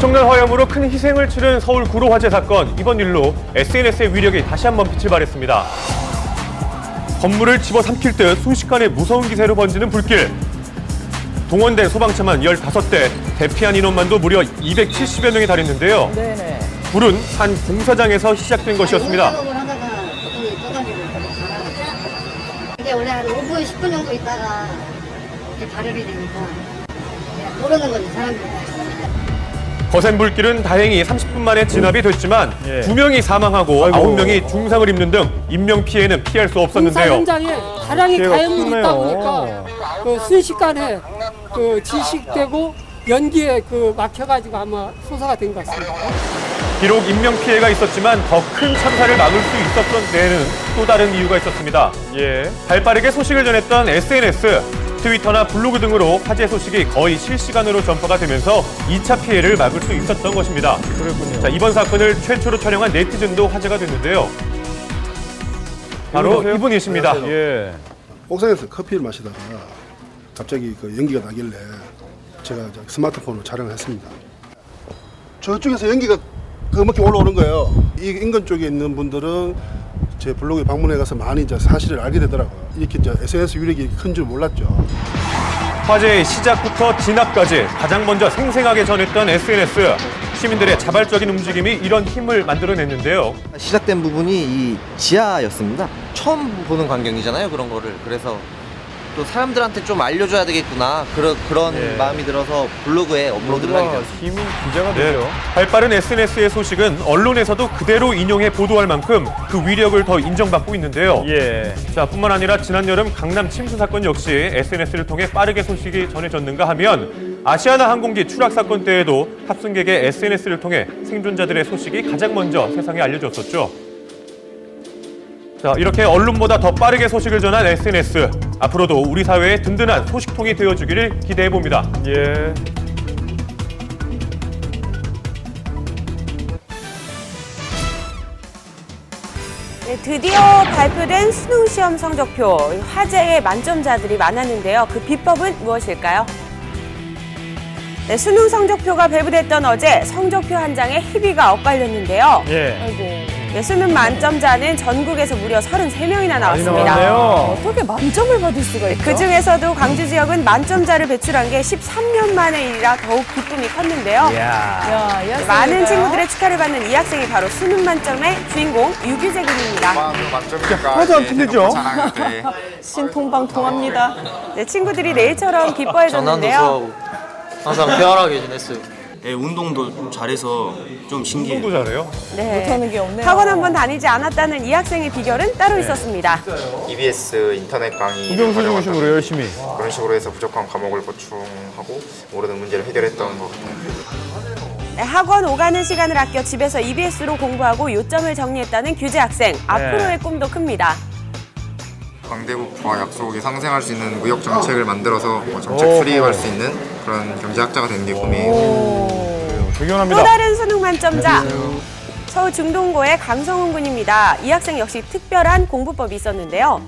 엄청난 화염으로 큰 희생을 치른 서울 구로 화재 사건. 이번 일로 SNS의 위력이 다시 한번 빛을 발했습니다. 건물을 집어삼킬 듯 순식간에 무서운 기세로 번지는 불길. 동원된 소방차만 15대, 대피한 인원만도 무려 270여 명에 달했는데요. 네네. 불은 한 공사장에서 시작된 것이었습니다. 이게 원래 한 5분, 10분 정도 있다가 이렇게 발열이 되니까 모르는 거지, 사람들이. 거센 불길은 다행히 30분 만에 진압이 됐지만 2명이 사망하고 9명이 중상을 입는 등 인명피해는 피할 수 없었는데요. 공사 현장에 다량의 가연물이 있다 보니까 순식간에 질식되고 연기에 막혀가지고 아마 소사가 된 것 같습니다. 비록 인명피해가 있었지만 더 큰 참사를 막을 수 있었던 데에는 또 다른 이유가 있었습니다. 발빠르게 소식을 전했던 SNS, 트위터나 블로그 등으로 화재 소식이 거의 실시간으로 전파가 되면서 2차 피해를 막을 수 있었던 것입니다. 그렇군요. 자, 이번 사건을 최초로 촬영한 네티즌도 화제가 됐는데요. 바로 이분이십니다. 옥상에서 커피를 마시다가 갑자기 연기가 나길래 제가 스마트폰으로 촬영을 했습니다. 저쪽에서 연기가 그렇게 올라오는 거예요. 이 인근 쪽에 있는 분들은 제 블로그에 방문해 가서 많이 사실을 알게 되더라고요. 이렇게 SNS 위력이 큰 줄 몰랐죠. 화재의 시작부터 진압까지 가장 먼저 생생하게 전했던 SNS. 시민들의 자발적인 움직임이 이런 힘을 만들어냈는데요. 시작된 부분이 이 지하였습니다. 처음 보는 광경이잖아요, 그런 거를. 그래서 또 사람들한테 좀 알려줘야 되겠구나, 그런 마음이 들어서 블로그에 업로드를 하게 되었습니다. 힘이 기자가 되죠. 발빠른 SNS의 소식은 언론에서도 그대로 인용해 보도할 만큼 그 위력을 더 인정받고 있는데요. 자, 뿐만 아니라 지난 여름 강남 침수 사건 역시 SNS를 통해 빠르게 소식이 전해졌는가 하면 아시아나 항공기 추락 사건 때에도 탑승객의 SNS를 통해 생존자들의 소식이 가장 먼저 세상에 알려졌었죠. 자, 이렇게 언론보다 더 빠르게 소식을 전한 SNS. 앞으로도 우리 사회의 든든한 소식통이 되어주기를 기대해봅니다. 네, 드디어 발표된 수능시험 성적표. 화제의 만점자들이 많았는데요. 그 비법은 무엇일까요? 네, 수능 성적표가 배부됐던 어제 성적표 한 장에 희비가 엇갈렸는데요. 네, 수능 만점자는 전국에서 무려 33명이나 나왔습니다. 어떻게 만점을 받을 수가 있죠? 그중에서도 광주 지역은 만점자를 배출한 게 13년 만의 일이라 더욱 기쁨이 컸는데요. 네, 많은 친구들의 축하를 받는 이 학생이 바로 수능 만점의 주인공 유규재 군입니다. 하나도 안 틀리죠? 신통방통합니다. 네, 친구들이 내일처럼 기뻐해졌는데요. 항상 쾌활하게 지냈어요. 네, 운동도 좀 잘해서 좀 신기해요. 운동도 잘해요? 네. 못하는 게 없네요. 학원 한 번 다니지 않았다는 이 학생의 비결은 따로 있었습니다. EBS 인터넷 강의 우병수 중심으로 열심히 그런 식으로 해서 부족한 과목을 보충하고 모르는 문제를 해결했던 것 같아요. 네, 학원 오가는 시간을 아껴 집에서 EBS로 공부하고 요점을 정리했다는 규재 학생. 앞으로의 꿈도 큽니다. 강대국과 약속이 상생할 수 있는 무역 정책을 만들어서 정책 수립할 수 있는 그런 경제학자가 되는 게 꿈이에요. 존경합니다. 또 다른 수능 만점자. 서울 중동고의 강성훈 군입니다. 이 학생 역시 특별한 공부법이 있었는데요.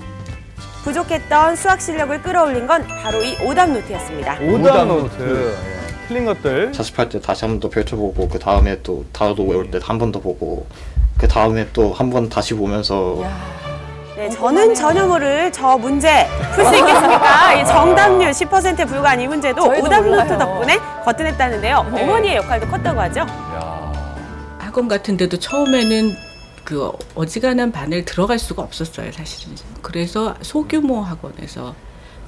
부족했던 수학 실력을 끌어올린 건 바로 이 오답 노트였습니다. 오답 노트. 틀린 것들. 자습할 때 다시 한 번 더 펼쳐보고 그 다음에 또 다음도 외울 때 한 번 더 보고 그 다음에 또 한 번 다시 보면서 네, 저는 전혀 모를 저 문제 풀 수 있겠습니까? 이 정답률 10%에 불과한 이 문제도 오답 노트 덕분에 거뜬했다는데요. 어머니의 역할도 컸다고 하죠. 학원 같은 데도 처음에는 그 어지간한 반을 들어갈 수가 없었어요, 사실은. 그래서 소규모 학원에서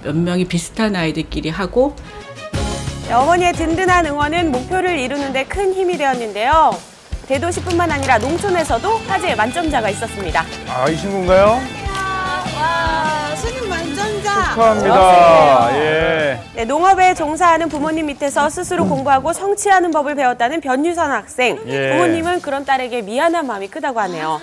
몇 명이 비슷한 아이들끼리 하고. 네, 어머니의 든든한 응원은 목표를 이루는 데 큰 힘이 되었는데요. 대도시뿐만 아니라 농촌에서도 화제의 만점자가 있었습니다. 아, 이 친구인가요? 와, 수능 만점자. 축하합니다. 네, 농업에 종사하는 부모님 밑에서 스스로 공부하고 성취하는 법을 배웠다는 변유선 학생. 부모님은 그런 딸에게 미안한 마음이 크다고 하네요.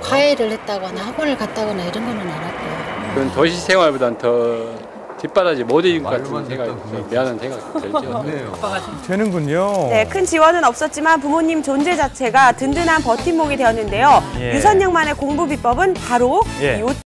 과외를 했다거나 학원을 갔다거나 이런 거는 안 할게요. 그건 도시 생활보다는 더 뒷바라지 못 이긴 것 같은 생각이 미안한 생각이 들죠. 되는군요. 네, 큰 지원은 없었지만 부모님 존재 자체가 든든한 버팀목이 되었는데요. 유선영만의 공부 비법은 바로 이